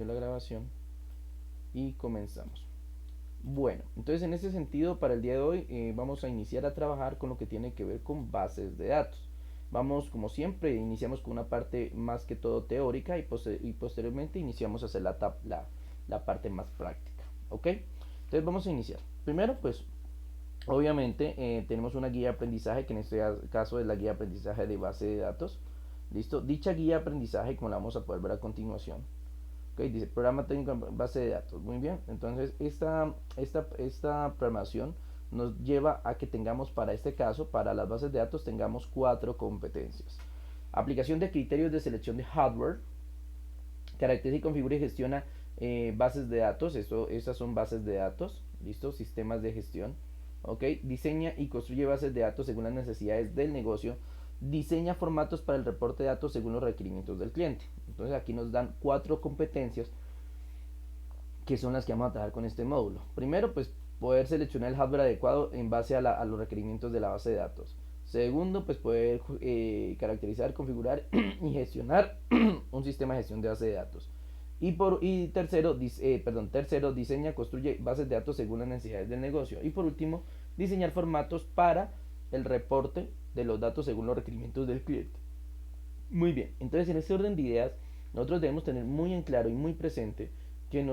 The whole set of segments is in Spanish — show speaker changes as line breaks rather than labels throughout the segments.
inicio la grabación y comenzamos. Bueno, entonces en ese sentido, para el día de hoy vamos a iniciar a trabajar con lo que tiene que ver con bases de datos. Vamos, como siempre, iniciamos con una parte más que todo teórica y posteriormente iniciamos a hacer la parte más práctica. ¿Ok? Entonces vamos a iniciar. Primero, pues, obviamente tenemos una guía de aprendizaje que en este caso es la guía de aprendizaje de base de datos. ¿Listo? Dicha guía de aprendizaje, como la vamos a poder ver a continuación, okay, dice programa técnico en base de datos. Muy bien, entonces esta programación nos lleva a que tengamos para este caso, para las bases de datos, tengamos cuatro competencias. Aplicación de criterios de selección de hardware, caracteriza y configura y gestiona bases de datos. Estas son bases de datos, listo, sistemas de gestión. Ok, diseña y construye bases de datos según las necesidades del negocio. Diseña formatos para el reporte de datos según los requerimientos del cliente. Entonces aquí nos dan cuatro competencias que son las que vamos a trabajar con este módulo. Primero, pues poder seleccionar el hardware adecuado en base a los requerimientos de la base de datos. Segundo, pues poder caracterizar, configurar y gestionar un sistema de gestión de base de datos. Y tercero, diseña, construye bases de datos según las necesidades del negocio. Y por último, diseñar formatos para el reporte de los datos según los requerimientos del cliente. Muy bien, entonces en este orden de ideas, nosotros debemos tener muy en claro y muy presente que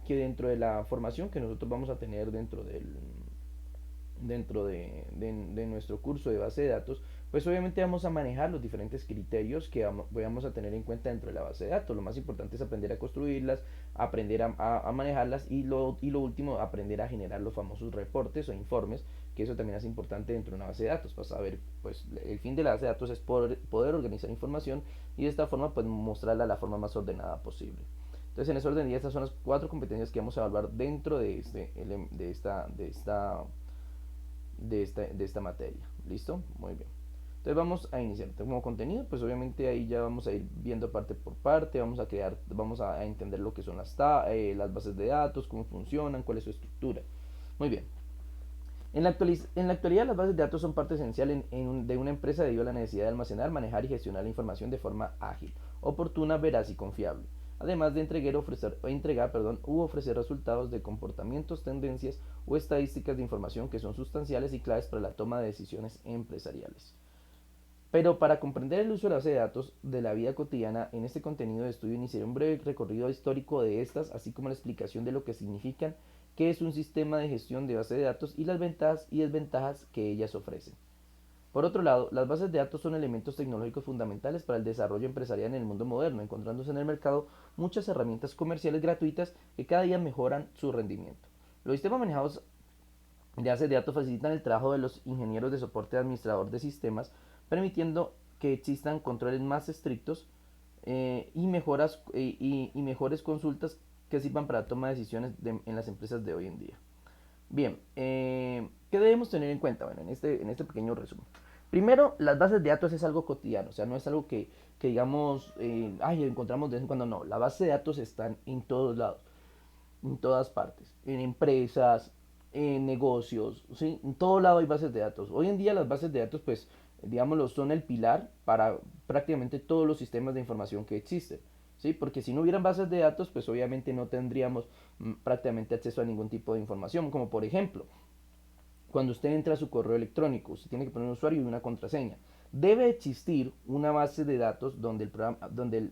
dentro de la formación que nosotros vamos a tener dentro de nuestro curso de base de datos, pues obviamente vamos a manejar los diferentes criterios que vamos a tener en cuenta dentro de la base de datos. Lo más importante es aprender a construirlas, aprender a manejarlas y lo último, aprender a generar los famosos reportes o informes, que eso también es importante dentro de una base de datos, para saber, pues el fin de la base de datos es poder organizar información y de esta forma pues mostrarla de la forma más ordenada posible. Entonces, en ese orden, estas son las cuatro competencias que vamos a evaluar dentro de esta materia. ¿Listo? Muy bien. Entonces vamos a iniciar. Como contenido, pues obviamente ahí ya vamos a ir viendo parte por parte, vamos a entender lo que son las bases de datos, cómo funcionan, cuál es su estructura. Muy bien. En la actualidad las bases de datos son parte esencial de una empresa debido a la necesidad de almacenar, manejar y gestionar la información de forma ágil, oportuna, veraz y confiable. Además de ofrecer resultados de comportamientos, tendencias o estadísticas de información que son sustanciales y claves para la toma de decisiones empresariales. Pero para comprender el uso de la base de datos de la vida cotidiana, en este contenido de estudio iniciaré un breve recorrido histórico de estas, así como la explicación de lo que significan, qué es un sistema de gestión de base de datos y las ventajas y desventajas que ellas ofrecen. Por otro lado, las bases de datos son elementos tecnológicos fundamentales para el desarrollo empresarial en el mundo moderno, encontrándose en el mercado muchas herramientas comerciales gratuitas que cada día mejoran su rendimiento. Los sistemas manejados de bases de datos facilitan el trabajo de los ingenieros de soporte administrador de sistemas, permitiendo que existan controles más estrictos y mejores consultas que sirvan para la toma de decisiones en las empresas de hoy en día. Bien, ¿qué debemos tener en cuenta? Bueno, en este pequeño resumen. Primero, las bases de datos es algo cotidiano, o sea, no es algo que digamos, encontramos de vez en cuando, no. La base de datos están en todos lados, en todas partes, en empresas, en negocios, ¿sí? En todo lado hay bases de datos. Hoy en día las bases de datos, pues, digámoslo, son el pilar para prácticamente todos los sistemas de información que existen. ¿Sí? Porque si no hubieran bases de datos, pues obviamente no tendríamos prácticamente acceso a ningún tipo de información, como por ejemplo, cuando usted entra a su correo electrónico, usted tiene que poner un usuario y una contraseña. Debe existir una base de datos donde,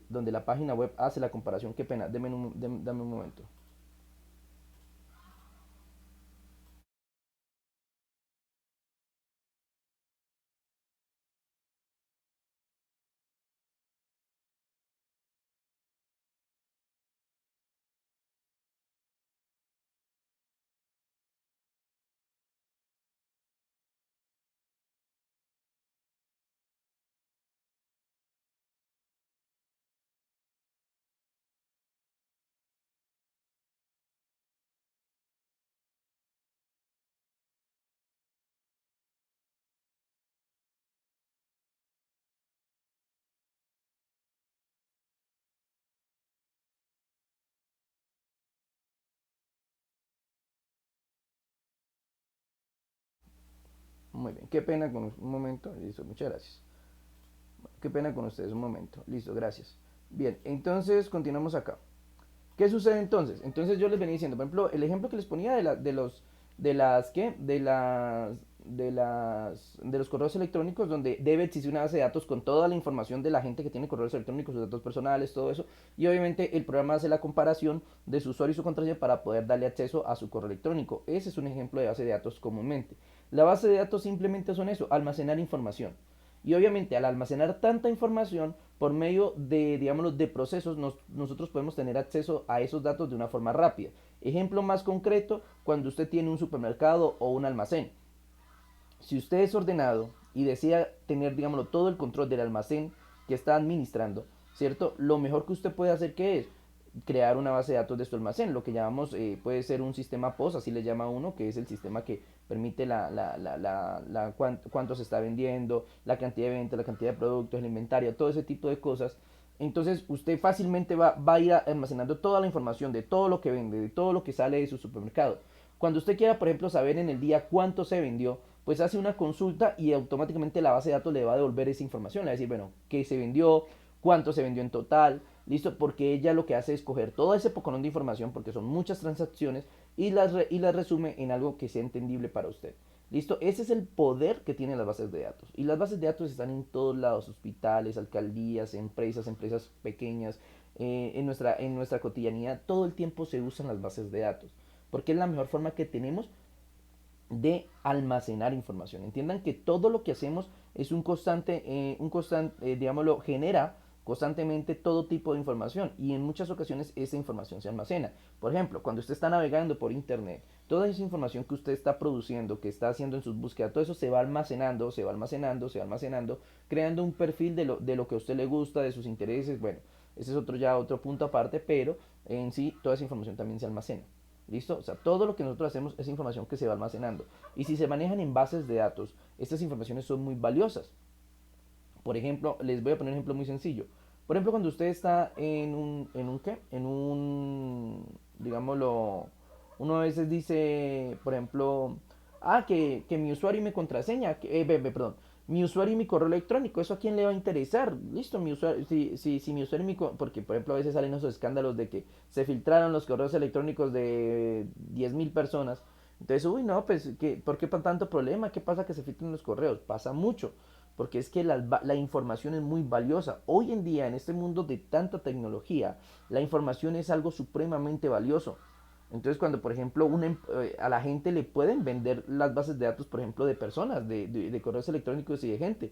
donde la página web hace la comparación. Qué pena, dame un momento. Muy bien, qué pena con un momento, listo, muchas gracias. Qué pena con ustedes, un momento, listo, gracias. Bien, entonces continuamos acá. ¿Qué sucede entonces? Entonces yo les venía diciendo, por ejemplo, el ejemplo que les ponía de los, ¿qué? De los correos electrónicos, donde debe existir una base de datos con toda la información de la gente que tiene correos electrónicos, sus datos personales, todo eso, y obviamente el programa hace la comparación de su usuario y su contraseña para poder darle acceso a su correo electrónico. Ese es un ejemplo de base de datos comúnmente. La base de datos simplemente son eso, almacenar información. Y obviamente al almacenar tanta información, por medio de, digámoslo, de procesos, nosotros podemos tener acceso a esos datos de una forma rápida. Ejemplo más concreto, cuando usted tiene un supermercado o un almacén. Si usted es ordenado y desea tener, digámoslo, todo el control del almacén que está administrando, ¿cierto? Lo mejor que usted puede hacer, ¿qué es? Crear una base de datos de su almacén, lo que llamamos, puede ser un sistema POS, así le llama uno, que es el sistema que permite cuánto se está vendiendo, la cantidad de ventas, la cantidad de productos, el inventario, todo ese tipo de cosas. Entonces usted fácilmente va a ir almacenando toda la información de todo lo que vende, de todo lo que sale de su supermercado. Cuando usted quiera, por ejemplo, saber en el día cuánto se vendió, pues hace una consulta y automáticamente la base de datos le va a devolver esa información. Le va a decir, bueno, qué se vendió, cuánto se vendió en total, listo, porque ella lo que hace es coger todo ese poconón de información, porque son muchas transacciones, y las resume en algo que sea entendible para usted. Listo, ese es el poder que tienen las bases de datos. Y las bases de datos están en todos lados, hospitales, alcaldías, empresas pequeñas, en nuestra cotidianidad, todo el tiempo se usan las bases de datos, porque es la mejor forma que tenemos de almacenar información. Entiendan que todo lo que hacemos es digámoslo, genera constantemente todo tipo de información, y en muchas ocasiones esa información se almacena. Por ejemplo, cuando usted está navegando por internet, toda esa información que usted está produciendo, que está haciendo en sus búsquedas, todo eso se va almacenando, se va almacenando, se va almacenando, creando un perfil de lo que a usted le gusta, de sus intereses. Bueno, ese es otro punto aparte, pero en sí toda esa información también se almacena. ¿Listo? O sea, todo lo que nosotros hacemos es información que se va almacenando. Y si se manejan en bases de datos, estas informaciones son muy valiosas. Por ejemplo, les voy a poner un ejemplo muy sencillo. Por ejemplo, cuando usted está ¿qué? Digámoslo, uno a veces dice, por ejemplo, que mi usuario y mi contraseña, perdón, mi usuario y mi correo electrónico, ¿eso a quién le va a interesar? Listo, mi usuario, si mi usuario y porque por ejemplo a veces salen esos escándalos de que se filtraron los correos electrónicos de 10.000 personas. Entonces, uy, no, pues, ¿por qué tanto problema? ¿Qué pasa que se filtren los correos? Pasa mucho, porque es que la información es muy valiosa. Hoy en día, en este mundo de tanta tecnología, la información es algo supremamente valioso. Entonces, cuando, por ejemplo, a la gente le pueden vender las bases de datos, por ejemplo, de personas, de correos electrónicos y de gente.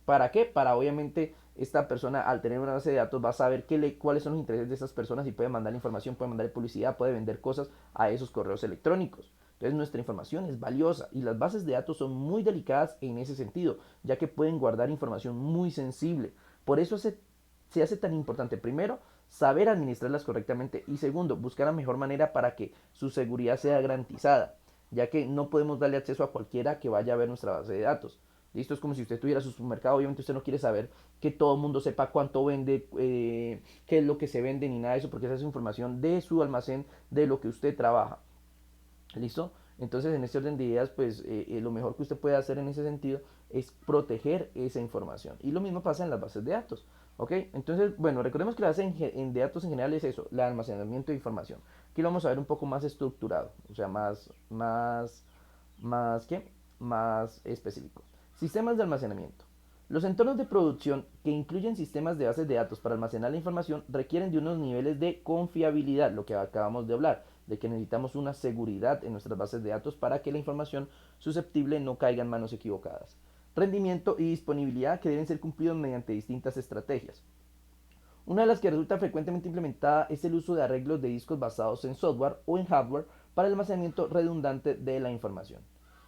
¿Para qué? Para obviamente esta persona, al tener una base de datos, va a saber cuáles son los intereses de esas personas, y puede mandar información, puede mandar publicidad, puede vender cosas a esos correos electrónicos. Entonces nuestra información es valiosa, y las bases de datos son muy delicadas en ese sentido, ya que pueden guardar información muy sensible. Por eso se hace tan importante, primero, saber administrarlas correctamente, y segundo, buscar la mejor manera para que su seguridad sea garantizada, ya que no podemos darle acceso a cualquiera que vaya a ver nuestra base de datos. Listo, es como si usted tuviera su supermercado. Obviamente usted no quiere saber que todo el mundo sepa cuánto vende, qué es lo que se vende, ni nada de eso, porque esa es información de su almacén, de lo que usted trabaja. ¿Listo? Entonces, en este orden de ideas, pues lo mejor que usted puede hacer en ese sentido es proteger esa información. Y lo mismo pasa en las bases de datos. ¿Ok? Entonces, bueno, recordemos que la base de datos en general es eso, el almacenamiento de información. Aquí lo vamos a ver un poco más estructurado, o sea, ¿qué? Más específico. Sistemas de almacenamiento. Los entornos de producción que incluyen sistemas de bases de datos para almacenar la información requieren de unos niveles de confiabilidad, lo que acabamos de hablar, de que necesitamos una seguridad en nuestras bases de datos para que la información susceptible no caiga en manos equivocadas. Rendimiento y disponibilidad que deben ser cumplidos mediante distintas estrategias. Una de las que resulta frecuentemente implementada es el uso de arreglos de discos basados en software o en hardware para el almacenamiento redundante de la información.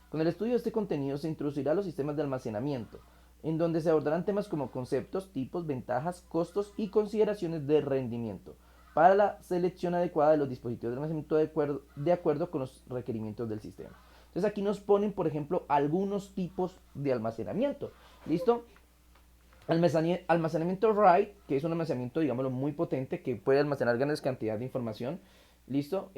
Con el estudio de este contenido se introducirá los sistemas de almacenamiento, en donde se abordarán temas como conceptos, tipos, ventajas, costos y consideraciones de rendimiento, para la selección adecuada de los dispositivos de almacenamiento de acuerdo con los requerimientos del sistema. Entonces aquí nos ponen, por ejemplo, algunos tipos de almacenamiento. ¿Listo? Almacenamiento RAID, que es un almacenamiento, digámoslo, muy potente, que puede almacenar grandes cantidades de información. ¿Listo?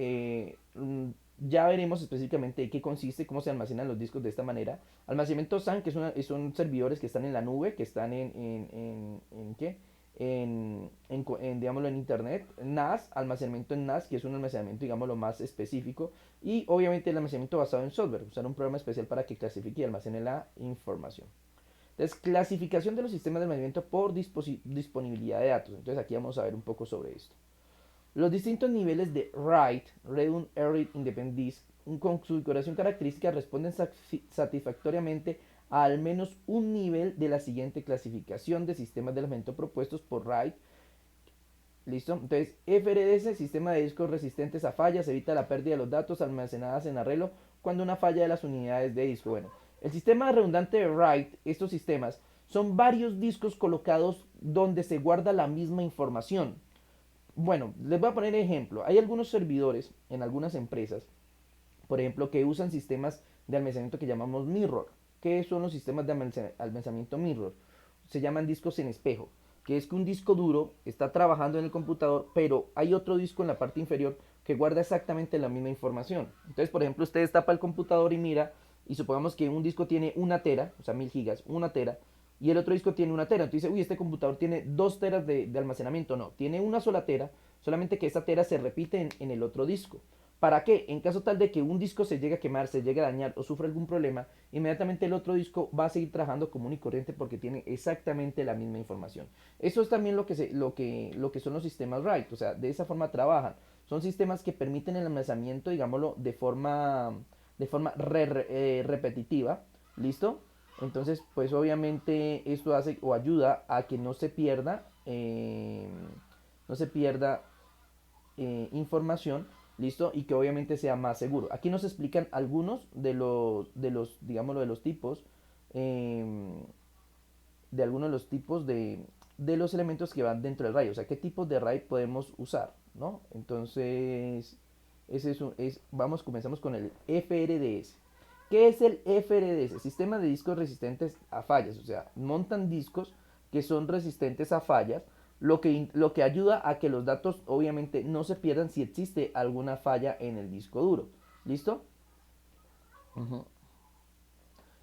Ya veremos específicamente de qué consiste, cómo se almacenan los discos de esta manera. Almacenamiento SAN, que son servidores que están en la nube, que están ¿qué? digámoslo, en internet, NAS, almacenamiento en NAS, que es un almacenamiento, digámoslo, más específico, y obviamente el almacenamiento basado en software, usar un programa especial para que clasifique y almacene la información. Entonces, clasificación de los sistemas de almacenamiento por disponibilidad de datos. Entonces, aquí vamos a ver un poco sobre esto. Los distintos niveles de write, read, read, independent disk, con su configuración característica responden satisfactoriamente a al menos un nivel de la siguiente clasificación de sistemas de almacenamiento propuestos por write. ¿Listo? Entonces, FRDS, sistema de discos resistentes a fallas, evita la pérdida de los datos almacenadas en arreglo cuando una falla de las unidades de disco. Bueno, el sistema redundante de write, estos sistemas, son varios discos colocados donde se guarda la misma información. Bueno, les voy a poner ejemplo. Hay algunos servidores en algunas empresas, por ejemplo, que usan sistemas de almacenamiento que llamamos mirror. ¿Qué son los sistemas de almacenamiento mirror? Se llaman discos en espejo, que es que un disco duro está trabajando en el computador, pero hay otro disco en la parte inferior que guarda exactamente la misma información. Entonces, por ejemplo, usted destapa el computador y mira, y supongamos que un disco tiene 1 tera, o sea, 1000 gigas, 1 tera, y el otro disco tiene 1 tera. Entonces dice, uy, este computador tiene 2 teras de almacenamiento. No, tiene una sola tera, solamente que esa tera se repite en el otro disco. ¿Para qué? En caso tal de que un disco se llegue a quemar, se llegue a dañar o sufra algún problema, inmediatamente el otro disco va a seguir trabajando común y corriente porque tiene exactamente la misma información. Eso es también lo que son los sistemas RAID, o sea, de esa forma trabajan. Son sistemas que permiten el almacenamiento, digámoslo, de forma repetitiva, ¿listo? Entonces, pues obviamente esto hace o ayuda a que no se pierda información, listo, y que obviamente sea más seguro. Aquí nos explican algunos digámoslo, de los tipos, eh, de algunos de los tipos de los elementos que van dentro del RAID, o sea, qué tipos de RAID podemos usar, ¿no? Entonces, comenzamos con el FRDS. ¿Qué es el FRDS? Sistema de discos resistentes a fallas, o sea, montan discos que son resistentes a fallas, lo que ayuda a que los datos obviamente no se pierdan si existe alguna falla en el disco duro. ¿Listo? Uh-huh.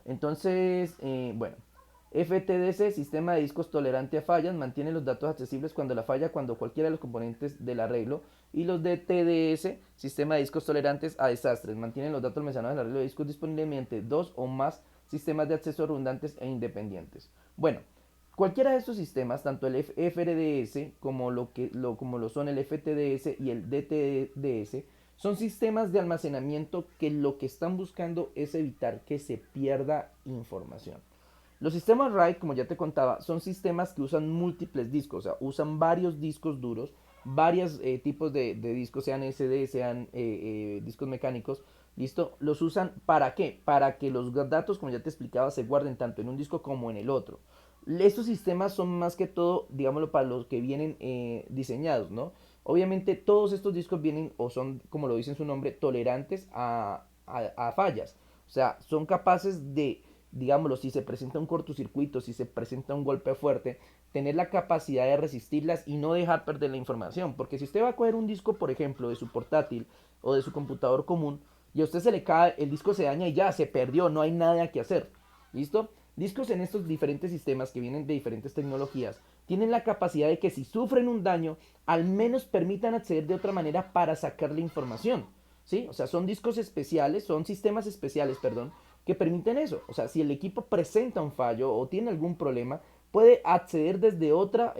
Entonces, bueno, FTDC, sistema de discos tolerante a fallas, mantiene los datos accesibles cuando la falla, cuando cualquiera de los componentes del arreglo. Y los de TDS, sistema de discos tolerantes a desastres, mantienen los datos almacenados en el arreglo de discos disponibles mediante dos o más sistemas de acceso redundantes e independientes. Bueno, cualquiera de estos sistemas, tanto el FRDS como lo son el FTDS y el DTDS, son sistemas de almacenamiento que lo que están buscando es evitar que se pierda información. Los sistemas RAID, como ya te contaba, son sistemas que usan múltiples discos, o sea, usan varios discos duros, varios tipos de discos, sean SD, sean discos mecánicos, ¿listo? Los usan ¿para qué? Para que los datos, como ya te explicaba, se guarden tanto en un disco como en el otro. Estos sistemas son más que todo, digámoslo, para los que vienen diseñados, ¿no? Obviamente todos estos discos vienen o son, como lo dice en su nombre, tolerantes a fallas. O sea, son capaces de, digámoslo, si se presenta un cortocircuito, si se presenta un golpe fuerte, tener la capacidad de resistirlas y no dejar perder la información. Porque si usted va a coger un disco, por ejemplo, de su portátil o de su computador común, y a usted se le cae, el disco se daña y ya, se perdió, no hay nada que hacer. ¿Listo? Discos en estos diferentes sistemas que vienen de diferentes tecnologías tienen la capacidad de que si sufren un daño, al menos permitan acceder de otra manera para sacar la información. ¿Sí? O sea, son discos especiales, son sistemas especiales, perdón, que permiten eso. O sea, si el equipo presenta un fallo o tiene algún problema, puede acceder desde otro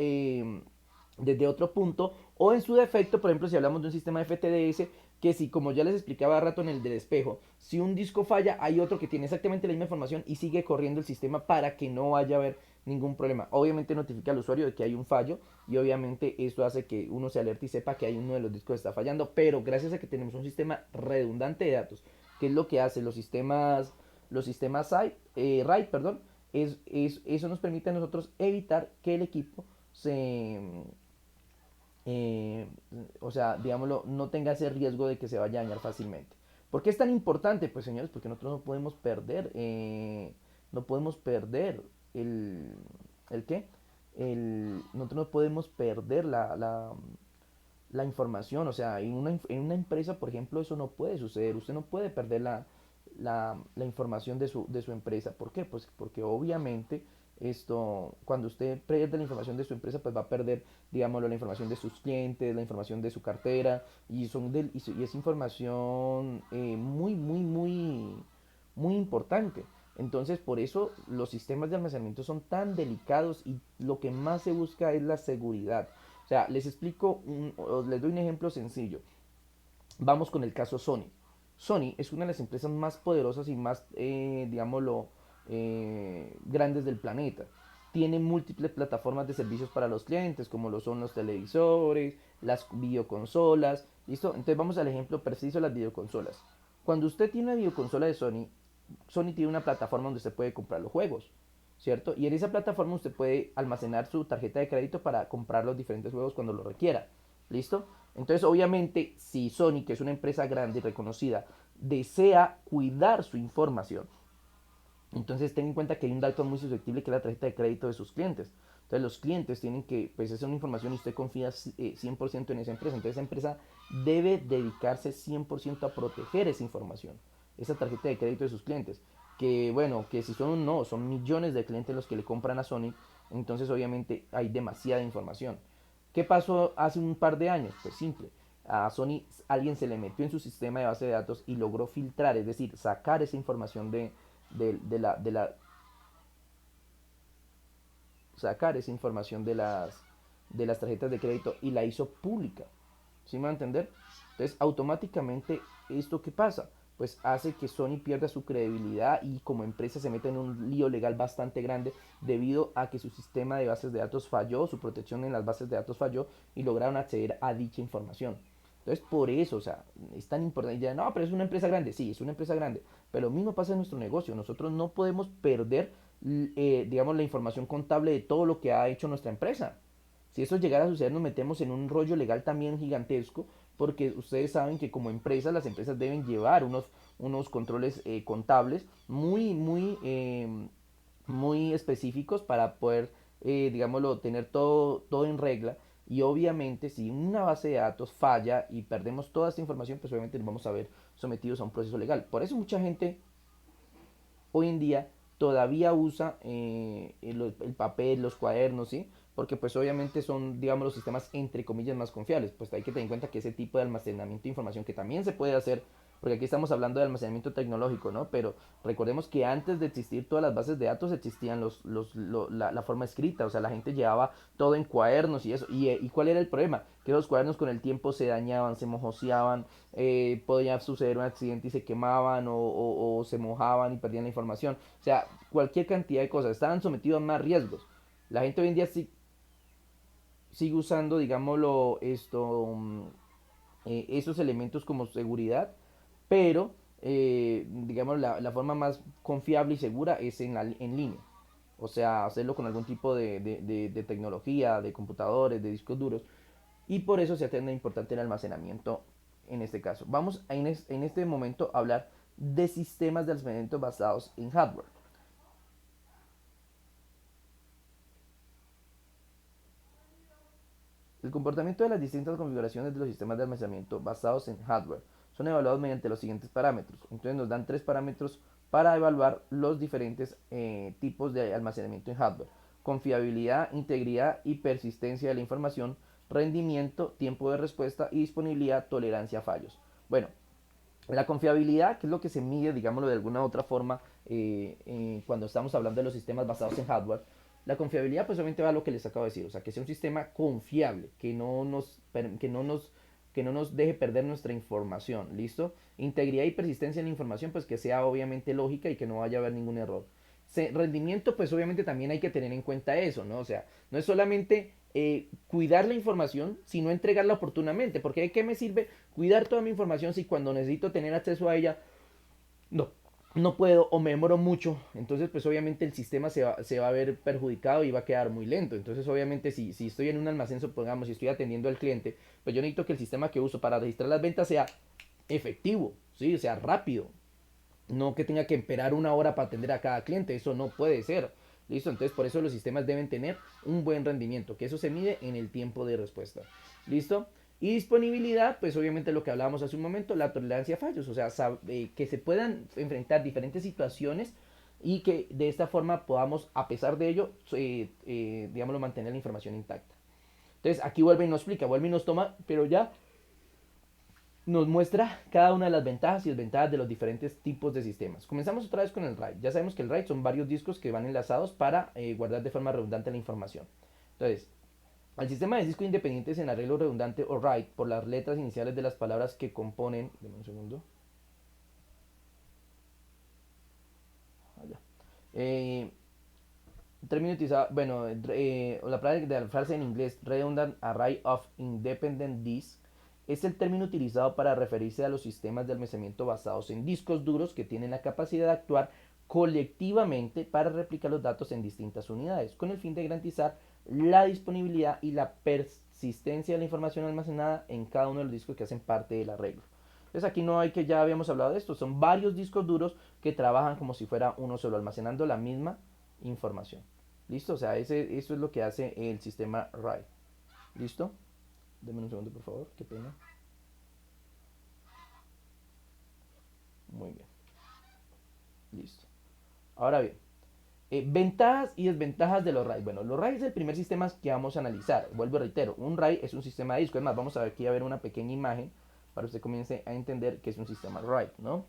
punto o en su defecto, por ejemplo, si hablamos de un sistema FTDS, que si, como ya les explicaba rato en el del espejo, si un disco falla, hay otro que tiene exactamente la misma información y sigue corriendo el sistema para que no vaya a haber ningún problema. Obviamente notifica al usuario de que hay un fallo y obviamente esto hace que uno se alerte y sepa que hay uno de los discos que está fallando, pero gracias a que tenemos un sistema redundante de datos, que es lo que hace los sistemas RAID, perdón, eso nos permite a nosotros evitar que el equipo eh, o sea, digámoslo, no tenga ese riesgo de que se vaya a dañar fácilmente. ¿Por qué es tan importante? Pues señores, porque nosotros no podemos perder ¿el qué? Nosotros no podemos perder la información, o sea, en una empresa, por ejemplo, eso no puede suceder, usted no puede perder la información de su empresa. ¿Por qué? Pues porque obviamente cuando usted pierde la información de su empresa, pues va a perder, digámoslo, la información de sus clientes, la información de su cartera, y es información muy importante. Entonces, por eso los sistemas de almacenamiento son tan delicados y lo que más se busca es la seguridad. O sea, les explico, les doy un ejemplo sencillo. Vamos con el caso Sony. Sony es una de las empresas más poderosas y más, digámoslo, grandes del planeta. Tiene múltiples plataformas de servicios para los clientes, como lo son los televisores, las videoconsolas. ¿Listo? Entonces vamos al ejemplo preciso de las videoconsolas. Cuando usted tiene una videoconsola de Sony, Sony tiene una plataforma donde usted puede comprar los juegos, ¿cierto? Y en esa plataforma usted puede almacenar su tarjeta de crédito para comprar los diferentes juegos cuando lo requiera. ¿Listo? Entonces, obviamente, si Sony, que es una empresa grande y reconocida, desea cuidar su información, entonces ten en cuenta que hay un dato muy susceptible que es la tarjeta de crédito de sus clientes. Entonces los clientes tienen que, pues esa es una información y usted confía 100% en esa empresa. Entonces esa empresa debe dedicarse 100% a proteger esa información, esa tarjeta de crédito de sus clientes. Que bueno, que si son no, son millones de clientes los que le compran a Sony, entonces obviamente hay demasiada información. ¿Qué pasó hace un par de años? Pues simple, a Sony alguien se le metió en su sistema de base de datos y logró filtrar, es decir, sacar esa información de la sacar esa información de las tarjetas de crédito y la hizo pública. ¿Sí me va a entender? Entonces, automáticamente, ¿esto qué pasa? Pues hace que Sony pierda su credibilidad y como empresa se meta en un lío legal bastante grande debido a que su sistema de bases de datos falló, su protección en las bases de datos falló y lograron acceder a dicha información. Entonces, por eso, o sea, es tan importante. Y ya, no, pero es una empresa grande. Sí, es una empresa grande. Pero lo mismo pasa en nuestro negocio. Nosotros no podemos perder, digamos, la información contable de todo lo que ha hecho nuestra empresa. Si eso llegara a suceder, nos metemos en un rollo legal también gigantesco, porque ustedes saben que como empresas, las empresas deben llevar unos controles contables muy específicos para poder, digámoslo, tener todo en regla. Y obviamente, si una base de datos falla y perdemos toda esta información, pues obviamente nos vamos a ver sometidos a un proceso legal. Por eso mucha gente hoy en día todavía usa el papel, los cuadernos, ¿sí? Porque pues obviamente son, digamos, los sistemas entre comillas más confiables. Pues hay que tener en cuenta que ese tipo de almacenamiento de información que también se puede hacer, porque aquí estamos hablando de almacenamiento tecnológico, ¿no? Pero recordemos que antes de existir todas las bases de datos existían la forma escrita, o sea, la gente llevaba todo en cuadernos y eso. ¿Y cuál era el problema? Que los cuadernos con el tiempo se dañaban, se mojoseaban, podía suceder un accidente y se quemaban o se mojaban y perdían la información. O sea, cualquier cantidad de cosas. Estaban sometidos a más riesgos. La gente hoy en día sigue usando, digámoslo, esos elementos como seguridad, pero, digamos, la forma más confiable y segura es en línea. O sea, hacerlo con algún tipo de tecnología, de computadores, de discos duros. Y por eso se atiende importante el almacenamiento en este caso. Vamos en este momento a hablar de sistemas de almacenamiento basados en hardware. El comportamiento de las distintas configuraciones de los sistemas de almacenamiento basados en hardware son evaluados mediante los siguientes parámetros. Entonces nos dan tres parámetros para evaluar los diferentes tipos de almacenamiento en hardware. Confiabilidad, integridad y persistencia de la información, rendimiento, tiempo de respuesta y disponibilidad, tolerancia a fallos. Bueno, la confiabilidad, que es lo que se mide, digámoslo de alguna u otra forma, cuando estamos hablando de los sistemas basados en hardware, la confiabilidad pues obviamente va a lo que les acabo de decir, o sea, que sea un sistema confiable, que no nos deje perder nuestra información, ¿listo? Integridad y persistencia en la información, pues que sea obviamente lógica y que no vaya a haber ningún error. Rendimiento, pues obviamente también hay que tener en cuenta eso, ¿no? O sea, no es solamente cuidar la información, sino entregarla oportunamente, porque ¿de qué me sirve cuidar toda mi información si cuando necesito tener acceso a ella no, no puedo o me demoro mucho? Entonces pues obviamente el sistema se va a ver perjudicado y va a quedar muy lento. Entonces obviamente si estoy en un almacén, supongamos, si estoy atendiendo al cliente, pues yo necesito que el sistema que uso para registrar las ventas sea efectivo, ¿sí? O sea, rápido. No que tenga que esperar una hora para atender a cada cliente, eso no puede ser. ¿Listo? Entonces por eso los sistemas deben tener un buen rendimiento, que eso se mide en el tiempo de respuesta. ¿Listo? Y disponibilidad, pues obviamente lo que hablábamos hace un momento, la tolerancia a fallos, o sea, que se puedan enfrentar diferentes situaciones y que de esta forma podamos, a pesar de ello, digámoslo, mantener la información intacta. Entonces aquí vuelve y nos explica, vuelve y nos toma, pero ya nos muestra cada una de las ventajas y desventajas de los diferentes tipos de sistemas. Comenzamos otra vez con el RAID. Ya sabemos que el RAID son varios discos que van enlazados para guardar de forma redundante la información. Entonces, al sistema de discos independientes en arreglo redundante o RAID por las letras iniciales de las palabras que componen. Deme un segundo. Allá. Eh, término utilizado, bueno, la frase en inglés Redundant Array of Independent Disks es el término utilizado para referirse a los sistemas de almacenamiento basados en discos duros que tienen la capacidad de actuar colectivamente para replicar los datos en distintas unidades, con el fin de garantizar la disponibilidad y la persistencia de la información almacenada en cada uno de los discos que hacen parte del arreglo. Entonces aquí no hay que, ya habíamos hablado de esto, son varios discos duros que trabajan como si fuera uno solo, almacenando la misma información. ¿Listo? O sea, eso es lo que hace el sistema RAID. ¿Listo? Denme un segundo, por favor. Qué pena. Muy bien. Listo. Ahora bien, ventajas y desventajas de los RAID. Bueno, los RAID es el primer sistema que vamos a analizar. Vuelvo y reitero, un RAID es un sistema de disco. Es más, vamos a ver aquí a ver una pequeña imagen para que usted comience a entender que es un sistema RAID, ¿no?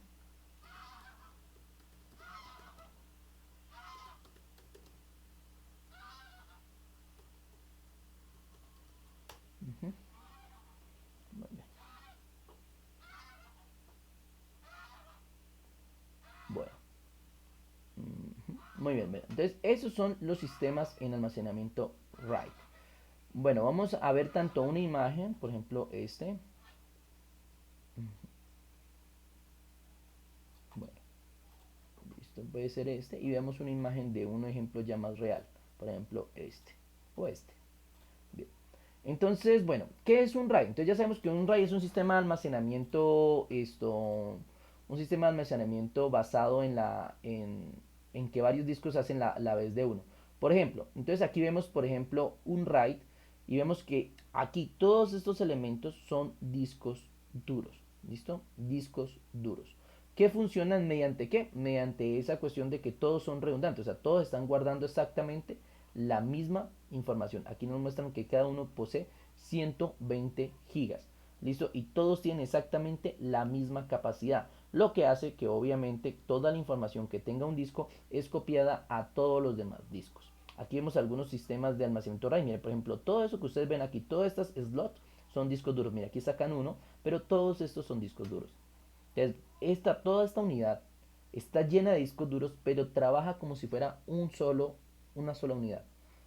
Uh -huh. Muy bien. Bueno. Muy bien, bien. Entonces, esos son los sistemas en almacenamiento RAID. Bueno, vamos a ver tanto una imagen, por ejemplo, este. Bueno, listo, puede ser este. Y veamos una imagen de un ejemplo ya más real. Por ejemplo, este o este. Bien. Entonces, bueno, ¿qué es un RAID? Entonces ya sabemos que un RAID es un sistema de almacenamiento, un sistema de almacenamiento basado en que varios discos hacen la vez de uno. Por ejemplo, entonces aquí vemos, por ejemplo, un RAID y vemos que aquí todos estos elementos son discos duros. ¿Listo? Discos duros. ¿Qué funcionan mediante qué? Mediante esa cuestión de que todos son redundantes, o sea, todos están guardando exactamente la misma información. Aquí nos muestran que cada uno posee 120 gigas. ¿Listo? Y todos tienen exactamente la misma capacidad. Lo que hace que obviamente toda la información que tenga un disco es copiada a todos los demás discos. Aquí vemos algunos sistemas de almacenamiento RAID. Mire, por ejemplo, todo eso que ustedes ven aquí, todas estas slots son discos duros. Mira, aquí sacan uno, pero todos estos son discos duros. Entonces, toda esta unidad está llena de discos duros, pero trabaja como si fuera una sola unidad.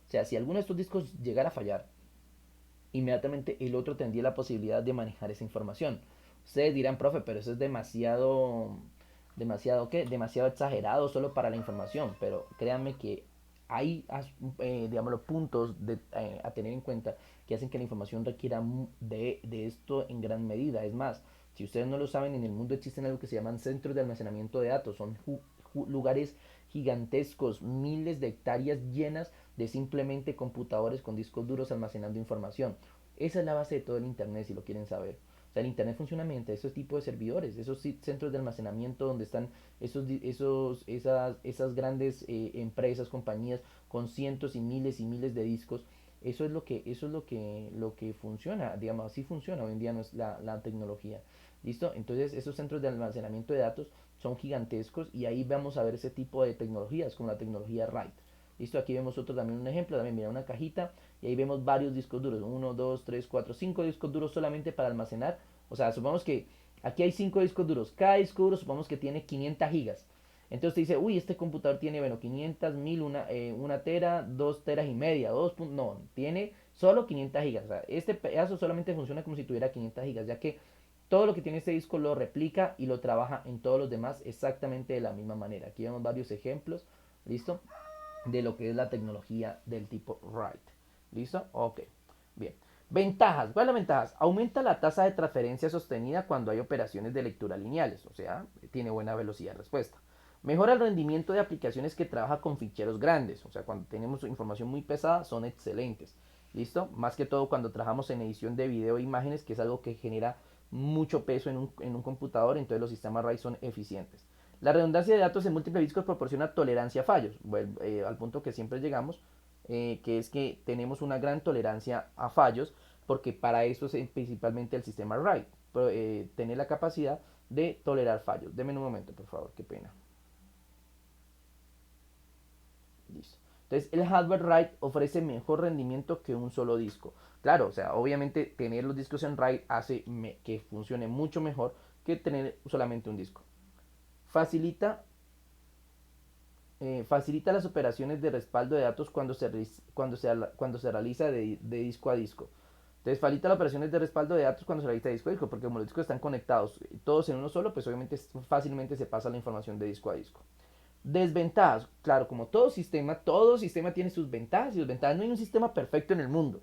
O sea, si alguno de estos discos llegara a fallar, inmediatamente el otro tendría la posibilidad de manejar esa información. Ustedes dirán, profe, pero eso es demasiado exagerado solo para la información. Pero créanme que hay, digámoslo, puntos a tener en cuenta que hacen que la información requiera de esto en gran medida. Es más, si ustedes no lo saben, en el mundo existen algo que se llaman centros de almacenamiento de datos. Son lugares gigantescos, miles de hectáreas llenas de simplemente computadores con discos duros almacenando información. Esa es la base de todo el Internet, si lo quieren saber. O sea, el Internet funciona mediante esos tipos de servidores, esos centros de almacenamiento donde están esas grandes empresas, compañías con cientos y miles de discos. Eso es lo que funciona, digamos, así funciona hoy en día la tecnología. ¿Listo? Entonces, esos centros de almacenamiento de datos son gigantescos y ahí vamos a ver ese tipo de tecnologías, como la tecnología RAID. Listo, aquí vemos otro también un ejemplo, también mira una cajita y ahí vemos varios discos duros, 1, 2, 3, 4, 5 discos duros solamente para almacenar. O sea, supongamos que aquí hay 5 discos duros, cada disco duro supongamos que tiene 500 gigas. Entonces te dice, uy, este computador tiene, bueno, 500, 1000, una tera, 2 teras y media, no, tiene solo 500 gigas. O sea, este pedazo solamente funciona como si tuviera 500 gigas, ya que todo lo que tiene este disco lo replica y lo trabaja en todos los demás exactamente de la misma manera. Aquí vemos varios ejemplos, ¿listo? De lo que es la tecnología del tipo RAID. ¿Listo? Ok. Bien. Ventajas. ¿Cuáles son las ventajas? Aumenta la tasa de transferencia sostenida cuando hay operaciones de lectura lineales, o sea, tiene buena velocidad de respuesta. Mejora el rendimiento de aplicaciones que trabajan con ficheros grandes, o sea, cuando tenemos información muy pesada son excelentes. ¿Listo? Más que todo cuando trabajamos en edición de video e imágenes, que es algo que genera mucho peso en un computador, entonces los sistemas RAID son eficientes. La redundancia de datos en múltiples discos proporciona tolerancia a fallos, bueno, al punto que siempre llegamos, que es que tenemos una gran tolerancia a fallos, porque para eso es principalmente el sistema RAID, tener la capacidad de tolerar fallos. Deme un momento, por favor, qué pena. Listo. Entonces, el hardware RAID ofrece mejor rendimiento que un solo disco. Claro, o sea, obviamente tener los discos en RAID hace que funcione mucho mejor que tener solamente un disco. Facilita, facilita las operaciones de respaldo de datos cuando se realiza de disco a disco. Entonces facilita las operaciones de respaldo de datos cuando se realiza de disco a disco, porque como los discos están conectados todos en uno solo, pues obviamente fácilmente se pasa la información de disco a disco. Desventajas, claro, como todo sistema tiene sus ventajas y desventajas. No hay un sistema perfecto en el mundo.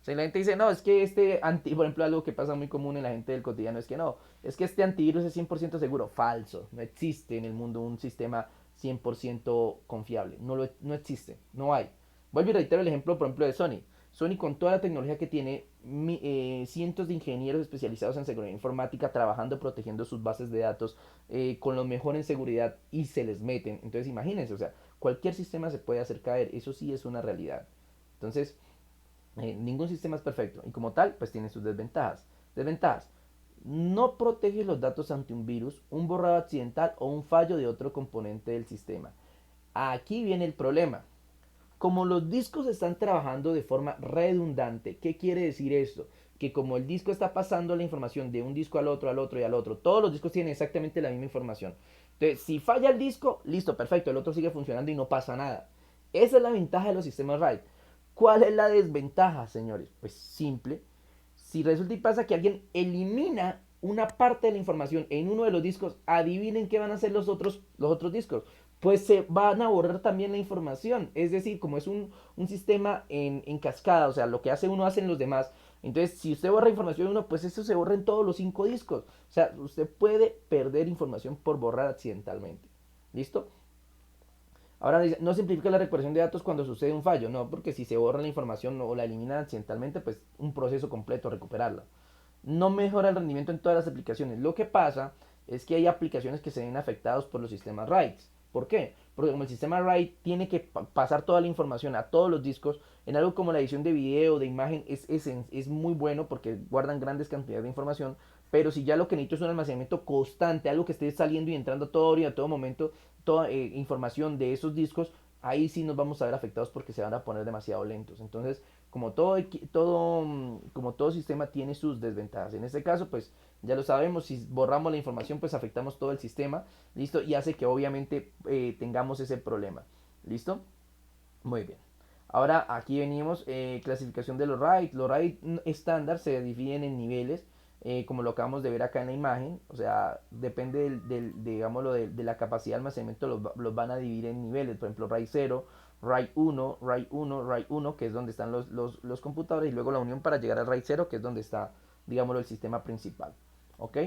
O sea, la gente dice, no, es que por ejemplo, algo que pasa muy común en la gente del cotidiano es que no, es que este antivirus es 100% seguro. Falso, no existe en el mundo un sistema 100% confiable. No existe, no hay. Vuelvo y reitero el ejemplo, por ejemplo, de Sony. Sony con toda la tecnología que tiene, cientos de ingenieros especializados en seguridad informática trabajando, protegiendo sus bases de datos, con lo mejor en seguridad y se les meten. Entonces imagínense, o sea, cualquier sistema se puede hacer caer, eso sí es una realidad. Entonces, ningún sistema es perfecto y como tal, pues tiene sus desventajas. Desventajas. No protege los datos ante un virus, un borrado accidental o un fallo de otro componente del sistema. Aquí viene el problema. Como los discos están trabajando de forma redundante, ¿qué quiere decir esto? Que como el disco está pasando la información de un disco al otro, al otro y al otro, todos los discos tienen exactamente la misma información. Entonces, si falla el disco, listo, perfecto, el otro sigue funcionando y no pasa nada. Esa es la ventaja de los sistemas RAID. ¿Cuál es la desventaja, señores? Pues simple. Si resulta y pasa que alguien elimina una parte de la información en uno de los discos, adivinen qué van a hacer los otros discos. Pues se van a borrar también la información. Es decir, como es un sistema en cascada, o sea, lo que hace uno hacen los demás. Entonces, si usted borra información de uno, pues eso se borra en todos los 5 discos. O sea, usted puede perder información por borrar accidentalmente. ¿Listo? Ahora dice, no simplifica la recuperación de datos cuando sucede un fallo, no, porque si se borra la información o la eliminan accidentalmente, pues un proceso completo recuperarla. No mejora el rendimiento en todas las aplicaciones. Lo que pasa es que hay aplicaciones que se ven afectadas por los sistemas RAIDs. ¿Por qué? Porque como el sistema RAID tiene que pasar toda la información a todos los discos, en algo como la edición de video, de imagen, es muy bueno porque guardan grandes cantidades de información, pero si ya lo que necesito es un almacenamiento constante, algo que esté saliendo y entrando todo día, a todo momento, toda información de esos discos, ahí sí nos vamos a ver afectados porque se van a poner demasiado lentos. Entonces, como todo sistema tiene sus desventajas. En este caso, pues ya lo sabemos, si borramos la información, pues afectamos todo el sistema, ¿listo? Y hace que obviamente tengamos ese problema, ¿listo? Muy bien. Ahora aquí venimos, clasificación de los RAID. Los RAID estándar se dividen en niveles, como lo acabamos de ver acá en la imagen. O sea, depende digámoslo, de la capacidad de almacenamiento, los van a dividir en niveles. Por ejemplo, RAID 0, RAID 1, RAID 1, RAID 1, que es donde están los computadores, y luego la unión para llegar al RAID 0, que es donde está, digámoslo, el sistema principal. ¿Ok?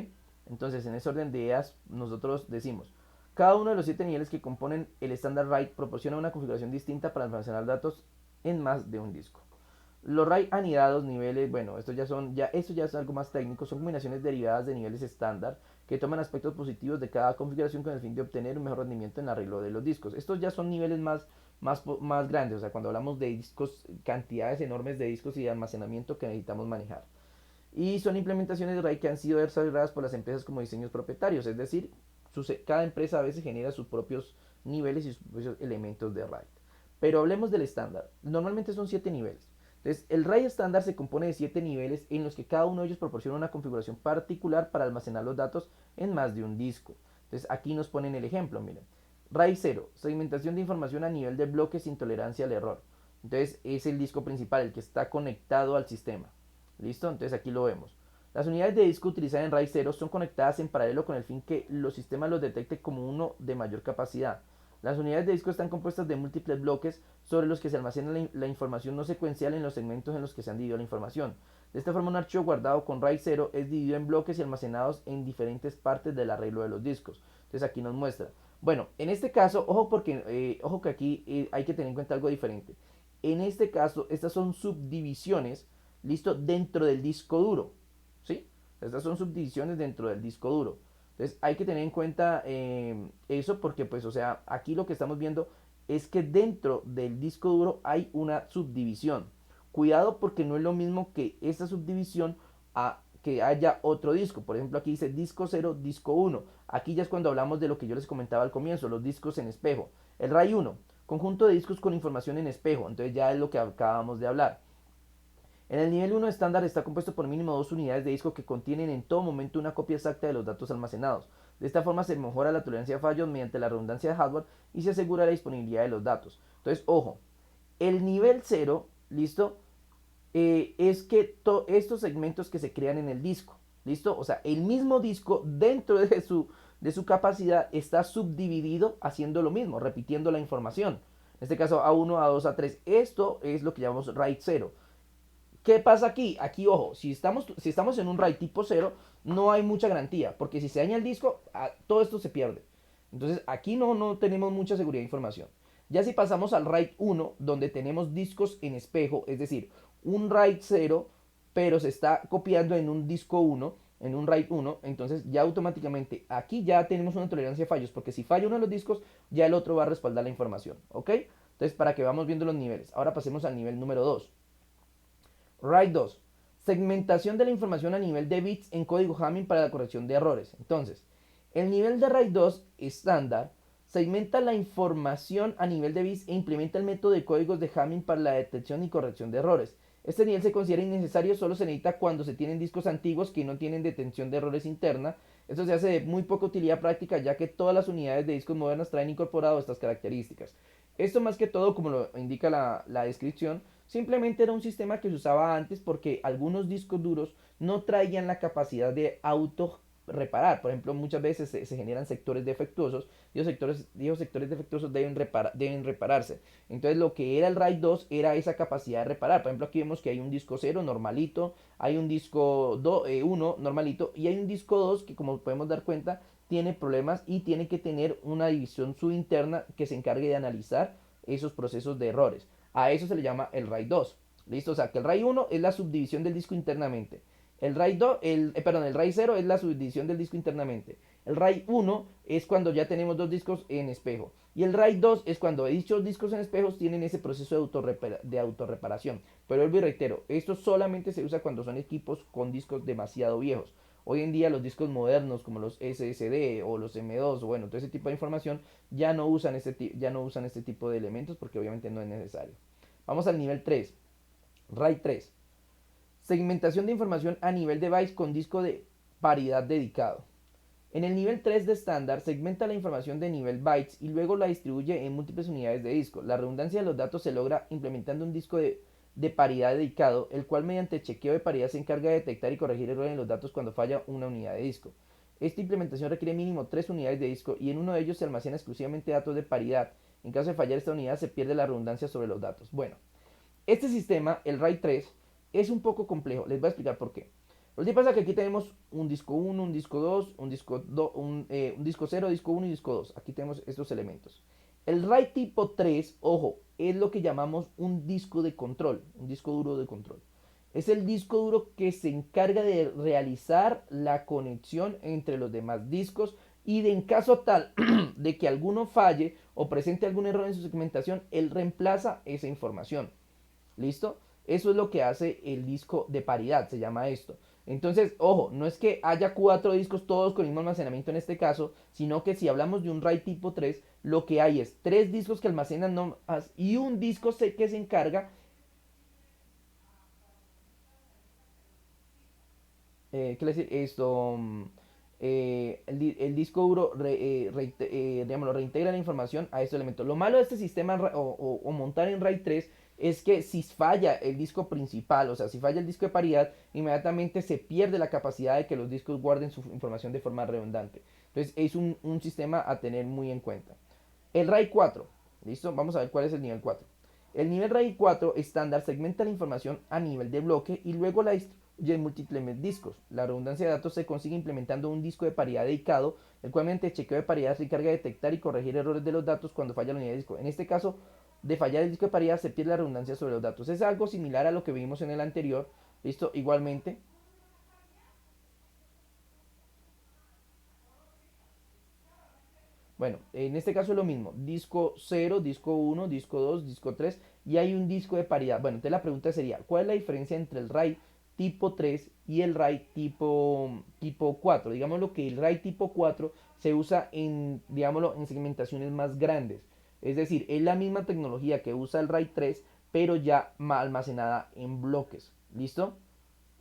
Entonces, en ese orden de ideas, nosotros decimos, cada uno de los 7 niveles que componen el estándar RAID proporciona una configuración distinta para almacenar datos en más de un disco. Los RAID anidados niveles, bueno, esto ya es algo más técnico, son combinaciones derivadas de niveles estándar que toman aspectos positivos de cada configuración con el fin de obtener un mejor rendimiento en el arreglo de los discos. Estos ya son niveles más grandes, o sea, cuando hablamos de discos, cantidades enormes de discos y de almacenamiento que necesitamos manejar. Y son implementaciones de RAID que han sido desarrolladas por las empresas como diseños propietarios, es decir, cada empresa a veces genera sus propios niveles y sus propios elementos de RAID. Pero hablemos del estándar. Normalmente son 7 niveles. Entonces, el RAID estándar se compone de 7 niveles en los que cada uno de ellos proporciona una configuración particular para almacenar los datos en más de un disco. Entonces, aquí nos ponen el ejemplo, miren. RAID 0, segmentación de información a nivel de bloques sin tolerancia al error. Entonces, es el disco principal, el que está conectado al sistema. ¿Listo? Entonces, aquí lo vemos. Las unidades de disco utilizadas en RAID 0 son conectadas en paralelo con el fin que los sistemas los detecte como uno de mayor capacidad. Las unidades de disco están compuestas de múltiples bloques sobre los que se almacena la información no secuencial en los segmentos en los que se han dividido la información. De esta forma, un archivo guardado con RAID 0 es dividido en bloques y almacenados en diferentes partes del arreglo de los discos. Entonces aquí nos muestra. Bueno, en este caso, ojo que aquí hay que tener en cuenta algo diferente. En este caso, estas son subdivisiones, listo, dentro del disco duro. ¿Sí? Estas son subdivisiones dentro del disco duro. Entonces hay que tener en cuenta eso porque pues o sea, aquí lo que estamos viendo es que dentro del disco duro hay una subdivisión. Cuidado porque no es lo mismo que esta subdivisión a que haya otro disco. Por ejemplo, aquí dice disco cero, disco uno. Aquí ya es cuando hablamos de lo que yo les comentaba al comienzo, los discos en espejo. El RAID 1, conjunto de discos con información en espejo. Entonces ya es lo que acabamos de hablar. En el nivel 1 estándar está compuesto por mínimo dos unidades de disco que contienen en todo momento una copia exacta de los datos almacenados. De esta forma se mejora la tolerancia a fallos mediante la redundancia de hardware y se asegura la disponibilidad de los datos. Entonces, ojo, el nivel 0, ¿listo? Es que estos segmentos que se crean en el disco, ¿listo? O sea, el mismo disco dentro de su capacidad está subdividido haciendo lo mismo, repitiendo la información. En este caso, A1, A2, A3. Esto es lo que llamamos RAID 0. ¿Qué pasa aquí? Aquí, ojo, si estamos en un RAID tipo 0, no hay mucha garantía, porque si se daña el disco, todo esto se pierde. Entonces, aquí no tenemos mucha seguridad de información. Ya si pasamos al RAID 1, donde tenemos discos en espejo, es decir, un RAID 0, pero se está copiando en un disco 1, en un RAID 1, entonces ya automáticamente aquí ya tenemos una tolerancia a fallos, porque si falla uno de los discos, ya el otro va a respaldar la información, ¿ok? Entonces, para que vamos viendo los niveles. Ahora pasemos al nivel número 2. RAID 2. Segmentación de la información a nivel de bits en código Hamming para la corrección de errores. Entonces, el nivel de RAID 2 estándar segmenta la información a nivel de bits e implementa el método de códigos de Hamming para la detección y corrección de errores. Este nivel se considera innecesario, solo se necesita cuando se tienen discos antiguos que no tienen detención de errores interna. Esto se hace de muy poca utilidad práctica ya que todas las unidades de discos modernas traen incorporado estas características. Esto más que todo, como lo indica la descripción, simplemente era un sistema que se usaba antes porque algunos discos duros no traían la capacidad de auto reparar. Por ejemplo, muchas veces se generan sectores defectuosos y los sectores defectuosos deben repararse. Entonces lo que era el RAID 2 era esa capacidad de reparar. Por ejemplo, aquí vemos que hay un disco 0 normalito, hay un disco 1 normalito y hay un disco 2 que, como podemos dar cuenta, tiene problemas y tiene que tener una división subinterna que se encargue de analizar esos procesos de errores. A eso se le llama el RAID 2. ¿Listo? O sea, que el RAID 1 es la subdivisión del disco internamente. El RAID 2, el RAID 0 es la subdivisión del disco internamente. El RAID 1 es cuando ya tenemos dos discos en espejo. Y el RAID 2 es cuando dichos discos en espejos tienen ese proceso de autorreparación. Pero vuelvo y reitero, esto solamente se usa cuando son equipos con discos demasiado viejos. Hoy en día los discos modernos como los SSD o los M2, bueno, todo ese tipo de información ya no usan este tipo de elementos porque obviamente no es necesario. Vamos al nivel 3, RAID 3. Segmentación de información a nivel de bytes con disco de paridad dedicado. En el nivel 3 de estándar segmenta la información de nivel bytes y luego la distribuye en múltiples unidades de disco. La redundancia de los datos se logra implementando un disco de paridad dedicado, el cual mediante chequeo de paridad se encarga de detectar y corregir errores en los datos cuando falla una unidad de disco. Esta implementación requiere mínimo 3 unidades de disco y en uno de ellos se almacena exclusivamente datos de paridad. En caso de fallar esta unidad se pierde la redundancia sobre los datos. Bueno, este sistema, el RAID 3, es un poco complejo. Les voy a explicar por qué. Lo que pasa es que aquí tenemos un disco 1, un disco 2, un disco 0, disco 1 y disco 2. Aquí tenemos estos elementos. El RAID tipo 3, ojo, es lo que llamamos un disco de control, un disco duro de control. Es el disco duro que se encarga de realizar la conexión entre los demás discos y en caso tal de que alguno falle o presente algún error en su segmentación, él reemplaza esa información. ¿Listo? Eso es lo que hace el disco de paridad, se llama esto. Entonces, ojo, no es que haya 4 discos todos con el mismo almacenamiento en este caso, sino que si hablamos de un RAID tipo 3, lo que hay es 3 discos que almacenan no más y un disco que se encarga, ¿qué le decir? Esto, el disco duro digamos, reintegra la información a estos elementos. Lo malo de este sistema o montar en RAID 3 es que si falla el disco principal, o sea, si falla el disco de paridad, inmediatamente se pierde la capacidad de que los discos guarden su información de forma redundante. Entonces es un sistema a tener muy en cuenta. El RAID 4, ¿listo? Vamos a ver cuál es el nivel 4. El nivel RAID 4 estándar segmenta la información a nivel de bloque y luego la distribuye en múltiples discos. La redundancia de datos se consigue implementando un disco de paridad dedicado, el cual mediante chequeo de paridad se encarga de detectar y corregir errores de los datos cuando falla la unidad de disco. En este caso, de fallar el disco de paridad se pierde la redundancia sobre los datos. Es algo similar a lo que vimos en el anterior. ¿Listo? Igualmente, Bueno, en este caso es lo mismo, disco cero, disco uno, disco 2, disco 3 y hay un disco de paridad. Bueno, entonces la pregunta sería, ¿cuál es la diferencia entre el RAID tipo 3 y el RAID tipo 4? Digámoslo que el RAID tipo 4 se usa en, digámoslo, en segmentaciones más grandes. Es decir, es la misma tecnología que usa el RAID 3, pero ya almacenada en bloques. ¿Listo?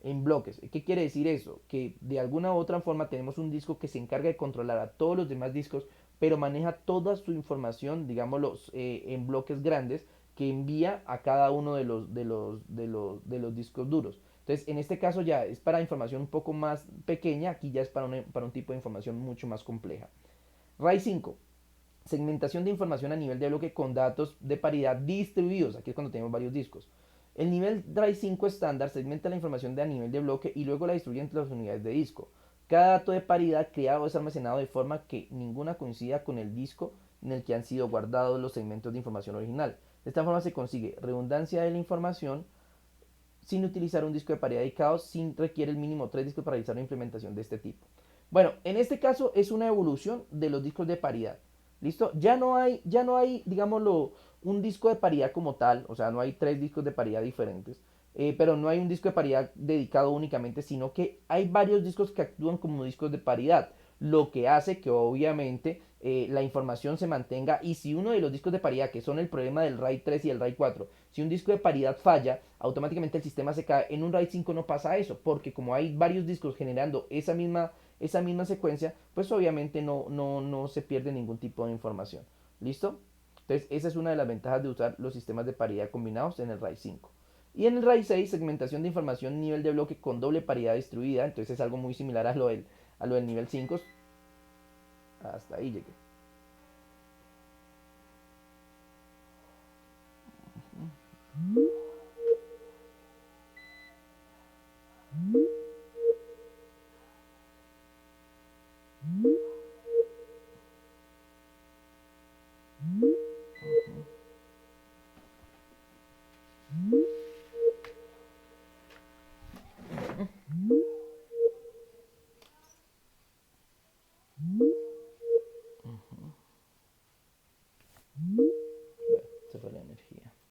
En bloques. ¿Qué quiere decir eso? Que de alguna u otra forma tenemos un disco que se encarga de controlar a todos los demás discos, pero maneja toda su información, digámoslo, en bloques grandes que envía a cada uno de los discos duros. Entonces, en este caso ya es para información un poco más pequeña, aquí ya es para un tipo de información mucho más compleja. RAID 5, segmentación de información a nivel de bloque con datos de paridad distribuidos. Aquí es cuando tenemos varios discos. El nivel RAID 5 estándar segmenta la información de a nivel de bloque y luego la distribuye entre las unidades de disco. Cada dato de paridad creado es almacenado de forma que ninguna coincida con el disco en el que han sido guardados los segmentos de información original. De esta forma se consigue redundancia de la información sin utilizar un disco de paridad dedicado, sin requiere el mínimo 3 discos para realizar una implementación de este tipo. Bueno, en este caso es una evolución de los discos de paridad. ¿Listo? Ya no hay, digámoslo, un disco de paridad como tal, o sea, no hay tres discos de paridad diferentes, pero no hay un disco de paridad dedicado únicamente, sino que hay varios discos que actúan como discos de paridad, lo que hace que obviamente la información se mantenga y si uno de los discos de paridad, que son el problema del RAID 3 y el RAID 4, si un disco de paridad falla, automáticamente el sistema se cae. En un RAID 5 no pasa eso, porque como hay varios discos generando esa misma secuencia, pues obviamente no se pierde ningún tipo de información. ¿Listo? Entonces, esa es una de las ventajas de usar los sistemas de paridad combinados en el RAID 5. Y en el RAID 6, segmentación de información nivel de bloque con doble paridad distribuida. Entonces es algo muy similar a lo del nivel 5. Hasta ahí llegué.